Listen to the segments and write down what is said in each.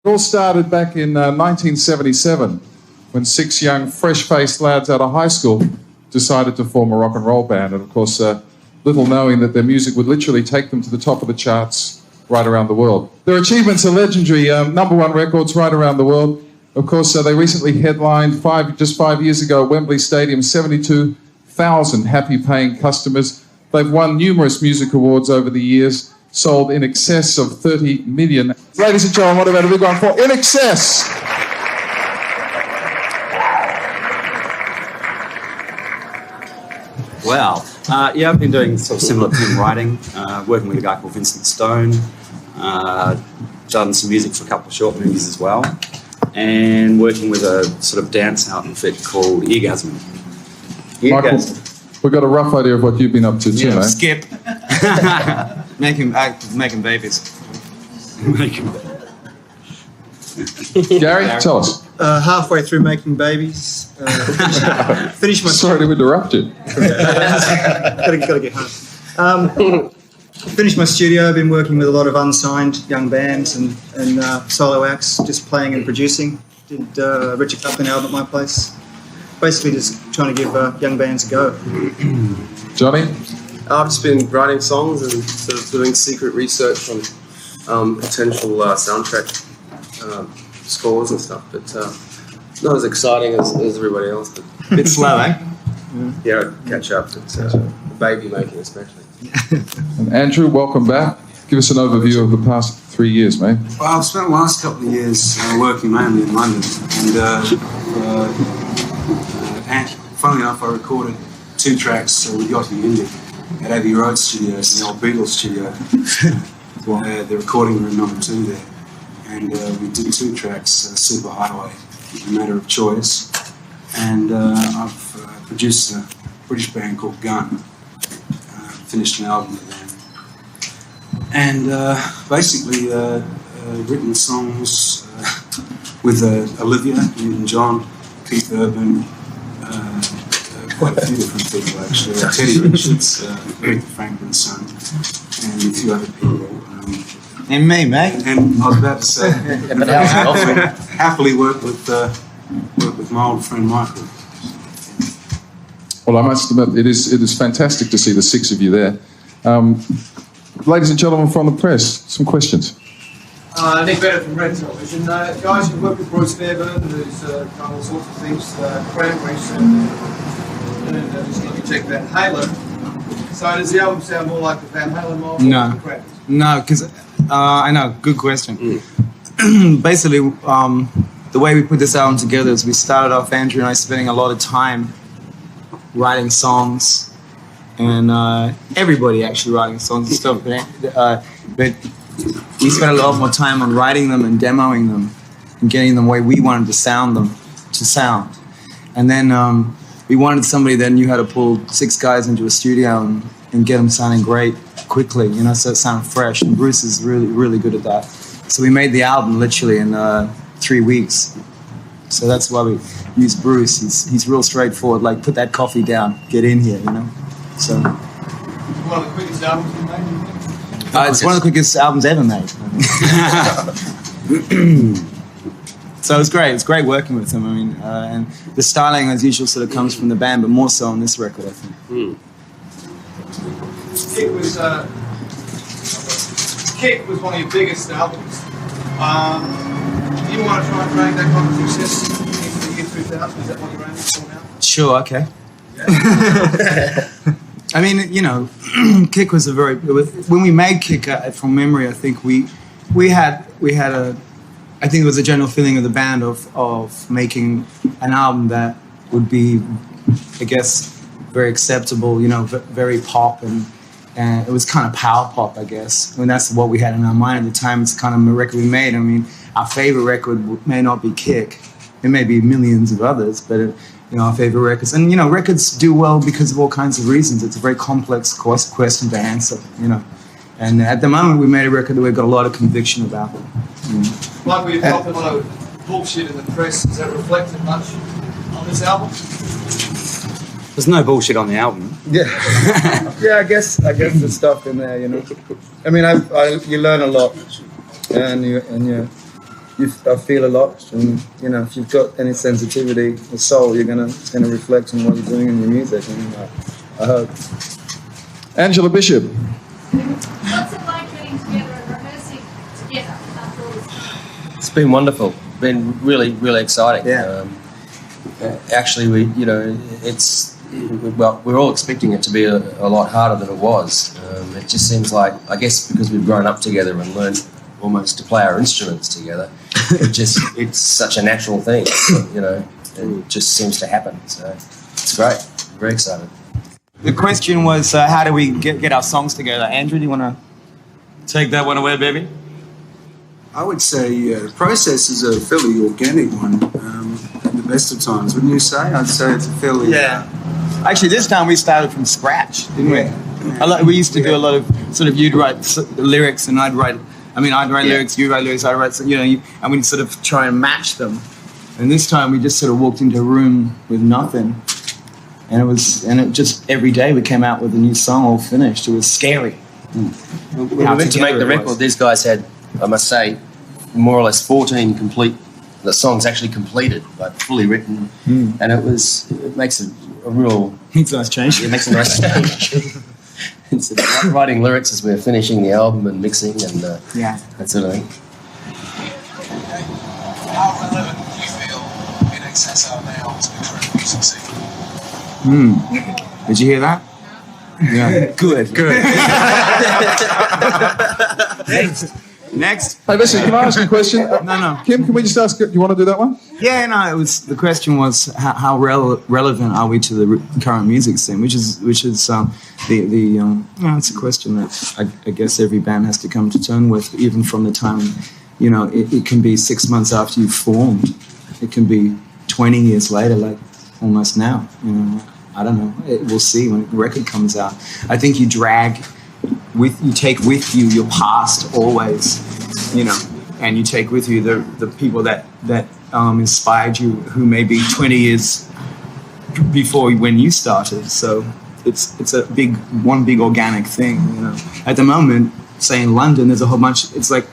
It all started back in 1977 when 6 young, fresh-faced lads out of high school decided to form a rock and roll band. And of course, little knowing that their music would literally take them to the top of the charts right around the world. Their achievements are legendary, #1 records right around the world. Of course, they recently headlined just 5 years ago at Wembley Stadium, 72,000 happy-paying customers. They've won numerous music awards over the years, sold in excess of 30 million. Ladies and gentlemen, what about a big one for INXS? Wow. Yeah, I've been doing sort of similar thing, writing, working with a guy called Vincent Stone, done some music for a couple of short movies as well, and working with a sort of dance outfit called Eargasm. Michael, we've got a rough idea of what you've been up to too, mate. Skip. making babies. Gary, tell us. Halfway through making babies. Finished my. Sorry to interrupt you. gotta get home. Finished my studio. I've been working with a lot of unsigned young bands and solo acts, just playing and producing. Did Richard Clapton album at my place. Basically, just trying to give young bands a go. Johnny? I've just been writing songs and sort of doing secret research on potential soundtrack scores and stuff, but not as exciting as everybody else. But Bit slow, eh? yeah, I'd catch up. It's the baby making especially. And Andrew, welcome back. Give us an overview of the past 3 years, mate. Well, I've spent the last couple of years working mainly in London, and funnily enough, I recorded 2 tracks with Yachty Indy at Abbey Road Studios, the old Beatles studio, the recording room #2 there. And we did 2 tracks, Super Highway, A Matter of Choice, and I've produced a British band called Gun, finished an album with them, and basically written songs with Olivia Newton-John, Keith Urban, quite a few different people actually, Teddy Richards, Aretha Franklin's son, and a few other people. And me, mate. And I was about to say, happily work with my old friend Michael. Well, I must admit, it is fantastic to see the 6 of you there. Ladies and gentlemen from the press, some questions. Nick Bennett from Red Television. Guys, you've worked with Bruce Fairbairn, who's done all sorts of things, Cranberries, and just let me check that, Halo. So does the album sound more like the Van Halen mold? No. No, because I know, good question. Basically, the way we put this album together is we started off, Andrew and I, spending a lot of time writing songs, and everybody actually writing songs and stuff, but we spent a lot more time on writing them and demoing them and getting them the way we wanted to sound. And then we wanted somebody that knew how to pull 6 guys into a studio and get them sounding great quickly, so it sounded fresh. And Bruce is really, really good at that. So we made the album literally in 3 weeks. So that's why we used Bruce. He's real straightforward, like put that coffee down, get in here, So One of the quickest albums you made, you think? it's one of the quickest albums ever made. So it's great. It's great working with him. I mean, and the styling, as usual, sort of comes from the band, but more so on this record, I think. Kick was one of your biggest albums. Do you want to try and drag that kind of success into the year 2000? Is that what you're aiming for now? Sure. Okay. I mean, Kick was when we made Kick, from memory, I think we had I think it was a general feeling of the band of making an album that would be, I guess, very acceptable, very pop, and it was kind of power pop, I guess. I mean, that's what we had in our mind at the time. It's kind of a record we made. I mean, our favorite record may not be Kick. There may be millions of others, but our favorite records. And, records do well because of all kinds of reasons. It's a very complex question to answer, And at the moment, we made a record that we've got a lot of conviction about. Like we've talked a lot of bullshit in the press. Is that reflected much on this album? There's no bullshit on the album. Yeah, I guess the stuff in there, I mean, you learn a lot, and I feel a lot, and you know, if you've got any sensitivity or soul, it's gonna reflect on what you're doing in your music. And I hope. Angela Bishop. What's it like getting together and rehearsing together after all this time? It's been wonderful. Been really, really exciting. Yeah. Actually, we're all expecting it to be a lot harder than it was. It just seems like, I guess, because we've grown up together and learned almost to play our instruments together, it's such a natural thing, you know. It just seems to happen. So it's great. I'm very excited. The question was, how do we get our songs together? Andrew, do you want to take that one away, baby? I would say the process is a fairly organic one at the best of times, wouldn't you say? I'd say it's a fairly... Yeah. Actually, this time we started from scratch, didn't we? We used to do a lot of sort of, you'd write lyrics and I'd write lyrics, you write lyrics, I write, and we'd sort of try and match them. And this time we just sort of walked into a room with nothing. And it just, every day we came out with a new song all finished. It was scary. When we went to make the record, these guys had, I must say, more or less 14 complete, the songs actually completed, like fully written. And it makes a real... It's a nice change. It makes a nice change. It's writing lyrics as we're finishing the album and mixing and that sort of thing. How relevant do you feel In Excess are now to the current music scene? Did you hear that? Yeah. Good. Next. Hey, listen, can I ask a question? No. Kim, can we just ask, do you want to do that one? Yeah, no. The question was how relevant are we to the current music scene, which is it's a question that I guess every band has to come to terms with, even from the time, it can be 6 months after you've formed, it can be 20 years later, like almost now. I don't know. We'll see when the record comes out. I think you take with you your past always, and you take with you the people that inspired you, who may be 20 years before when you started. So it's a big organic thing. At the moment, say in London, there's a whole bunch. It's like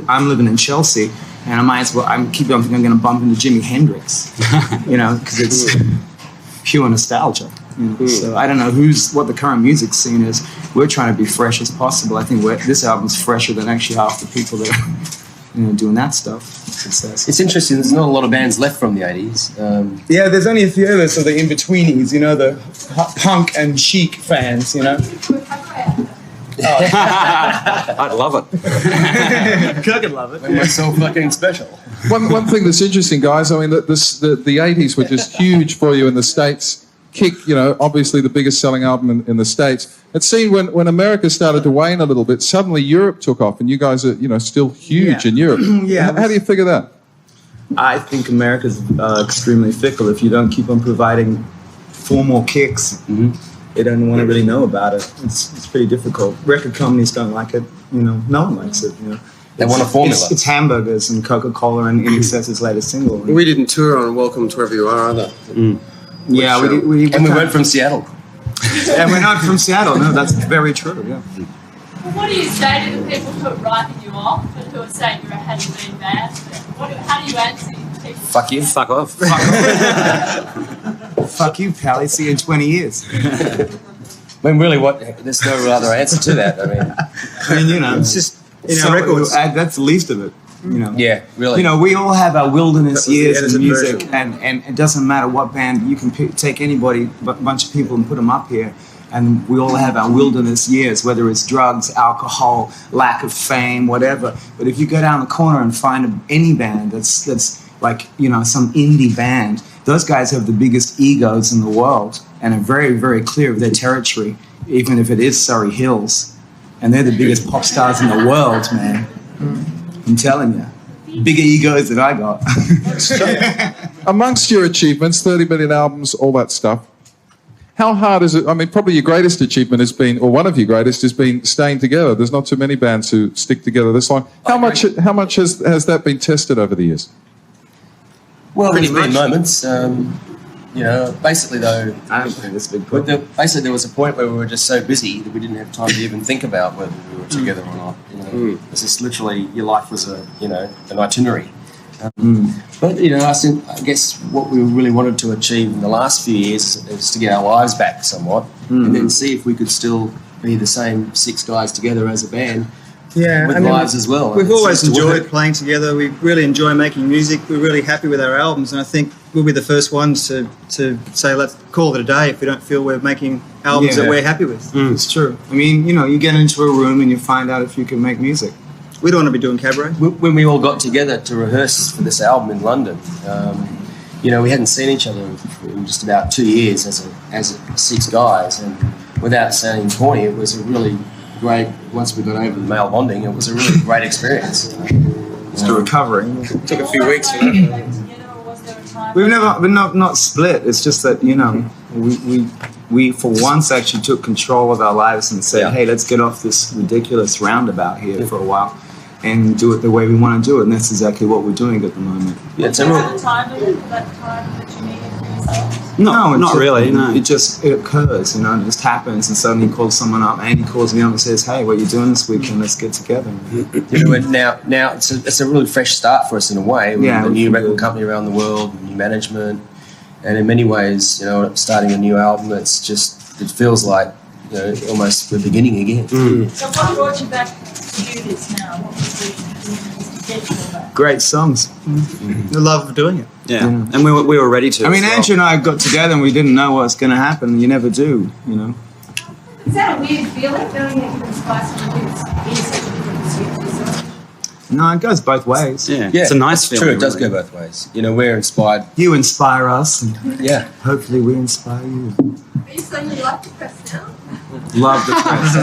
I'm living in Chelsea, and I might as well. I'm going to bump into Jimi Hendrix, because it's pure nostalgia. So I don't know what the current music scene is. We're trying to be fresh as possible. I think this album's fresher than actually half the people that are doing that stuff. It's interesting. There's not a lot of bands left from the 80s. Yeah, there's only a few others, so the in-betweenies, the punk and chic fans, I'd love it. Kirk would love it. We're so fucking special. One thing that's interesting, guys, I mean, the 80s were just huge for you in the States. Kick, obviously the biggest selling album in the States. It seemed when America started to wane a little bit, suddenly Europe took off, and you guys are, still huge in Europe. Yeah. How do you figure that? I think America's extremely fickle. If you don't keep on providing 4 more kicks, they don't want to really know about it. It's pretty difficult. Record companies don't like it. No one likes it. They want a formula. It's hamburgers and Coca-Cola and In Excess's latest single. We didn't tour on Welcome to Wherever You Are either. Yeah, we weren't from Seattle. And we're not from Seattle. No, that's very true. Yeah. Well, what do you say to the people who are writing you off and who are saying you're a has-been band? How do you answer people? Fuck you. Fuck off. Fuck you, pal. See you in 20 years. I mean, really, there's no other answer to that. I mean, it's just records. That's the least of it. Yeah, really. We all have our wilderness years in music, version. and it doesn't matter what band. You can take anybody, a bunch of people, and put them up here, and we all have our wilderness years, whether it's drugs, alcohol, lack of fame, whatever. But if you go down the corner and find any band that's like some indie band, those guys have the biggest egos in the world and are very, very clear of their territory, even if it is Surrey Hills, and they're the biggest pop stars in the world, man. I'm telling you, bigger egos than I got. Amongst your achievements, 30 million albums, all that stuff, how hard is it? I mean, probably your greatest achievement has been, or one of your greatest, has been staying together. There's not too many bands who stick together this long. How much has that been tested over the years? Well, there's been moments. Basically though, I don't think it's a big problem. basically there was a point where we were just so busy that we didn't have time to even think about whether we were together or not. It's just literally your life was an itinerary, But I guess what we really wanted to achieve in the last few years is to get our lives back somewhat, and then see if we could still be the same 6 guys together as a band Yeah, with lives as well. We've It always seems to enjoyed work. playing together. We really enjoy making music. We're really happy with our albums, and I think we'll be the first ones to say, let's call it a day if we don't feel we're making albums Yeah. that we're happy with. It's true. I mean, you get into a room and you find out if you can make music. We don't want to be doing cabaret. When we all got together to rehearse for this album in London, we hadn't seen each other in just about 2 years as 6 guys, and without sounding corny, it was a really great. Once we got over the male bonding, it was a really great experience. It's the recovery. Took a few weeks for that. We've never, not split. It's just that we for once actually took control of our lives and said, hey, let's get off this ridiculous roundabout here for a while and do it the way we want to do it. And that's exactly what we're doing at the moment. Yeah, it's Was a there real, a time limit, that time that you needed for yourself? No, not really, no. It just occurs, it just happens, and suddenly you call someone up. Andy calls me up and says, "Hey, what are you doing this weekend? Let's get together." and now it's a really fresh start for us in a way. With Yeah, a we new feel record good. company around the world, new management, and in many ways, starting a new album. It feels like almost the beginning again. So what brought you back to do this now? What was the to get you all back? Great songs. The love of doing it. Yeah, and we were ready to. I mean, as well. Andrew and I got together and we didn't know what's going to happen. You never do, Is that a weird feeling, knowing that you can spice something that's in such a different pursuit to yourself? No, it goes both ways. Yeah, it's a nice it's feeling. True, it does really. go both ways. We're inspired. You inspire us, and Yeah. hopefully we inspire you. Are you saying you like the press now? Love the press.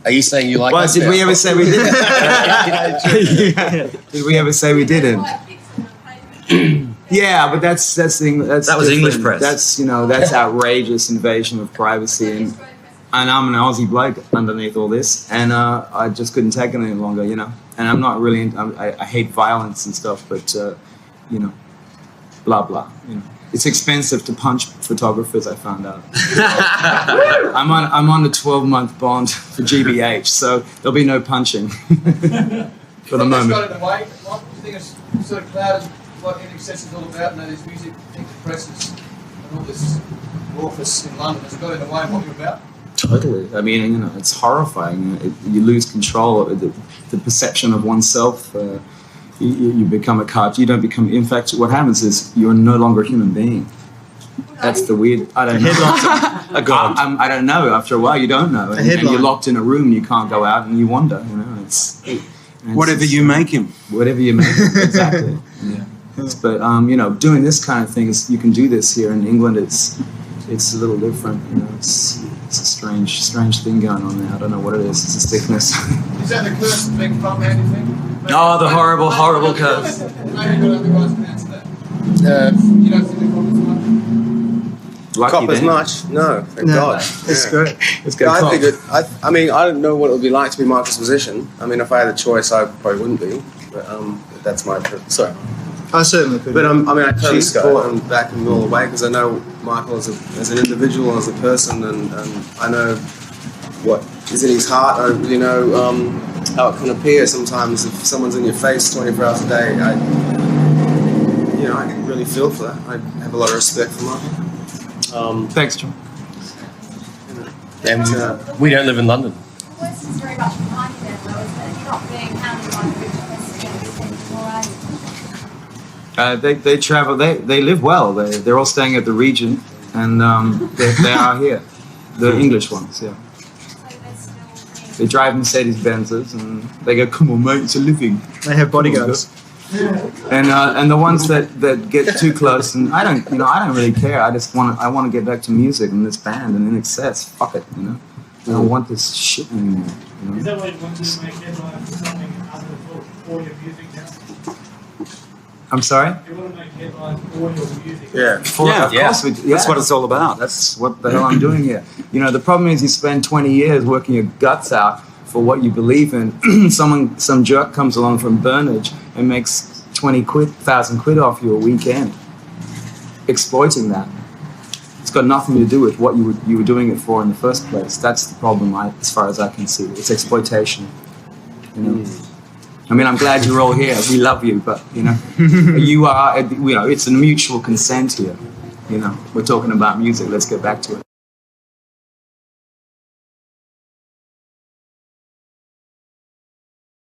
Are you saying you like Well, us did now? we ever say we didn't? Did we ever say we didn't? Yeah, but that's the thing. That was English press. That's outrageous invasion of privacy, and I'm an Aussie bloke underneath all this, and I just couldn't take it any longer, And I'm not really. I hate violence and stuff, but blah blah. It's expensive to punch photographers. I found out. I'm on a 12-month bond for GBH, so there'll be no punching for the moment. Got in the way. What do you think it's sort of clouded what NXS is all about? And that is music, I think the presses and all this raucous in London. Has it got in the way of what you're about? Totally. I mean, it's horrifying. You lose control of the perception of oneself. You become a card. You don't become. In fact, what happens is you're no longer a human being. That's the weird. I don't know. A god. I don't know. After a while, you don't know, and headline. you're locked in a room. You can't go out, and you wonder. It's Whatever you make him. whatever you make. Exactly. Yeah. But doing this kind of thing is you can do this here in England. It's a little different. It's a strange thing going on there. I don't know what it is. It's a sickness. Is that the curse of being front-man, you think? Oh, the horrible curse. Maybe the other guys can answer that. You don't think the comments much? Lucky Cop as then. much? No, thank No, God. it's Yeah. great. Let's Yeah, go. I Cop. figured. I mean, I don't know what it would be like to be Michael's position. I mean, if I had a choice, I probably wouldn't be. But that's my. Sorry. I certainly could. But I mean, I totally Cheese guy. support and back him all the way because I know Michael as an individual, as a person, and I know what is in his heart. I really know how it can appear sometimes if someone's in your face 24 hours a day. I can really feel for that. I have a lot of respect for Michael. Thanks, John. And we don't live in London. The worst is very much behind you then, though, is that you're not being hounded by the rich press again, more, are you? They travel. They live well. They're all staying at the Regent, and they are here. The English ones, yeah. So they're still They drive Mercedes Benzes, and they go, "Come on, mate, it's a living." They have bodyguards. And the ones that get too close, and I don't really care. I want to get back to music and this band and NXS. Fuck it, I don't want this shit anymore. Is that why you want to make headlines for something other for your music now? I'm sorry. You want to make headlines for your music? Yeah. Of course we do. That's what it's all about. That's what the hell I'm doing here. The problem is you spend 20 years working your guts out for what you believe in. Some jerk comes along from Burnage and makes 20,000 quid off you a weekend, exploiting that. It's got nothing to do with what you were doing it for in the first place. That's the problem, as far as I can see. It's exploitation. I mean, I'm glad you're all here. We love you, but you know, you know, it's a mutual consent here. You know, we're talking about music. Let's get back to it.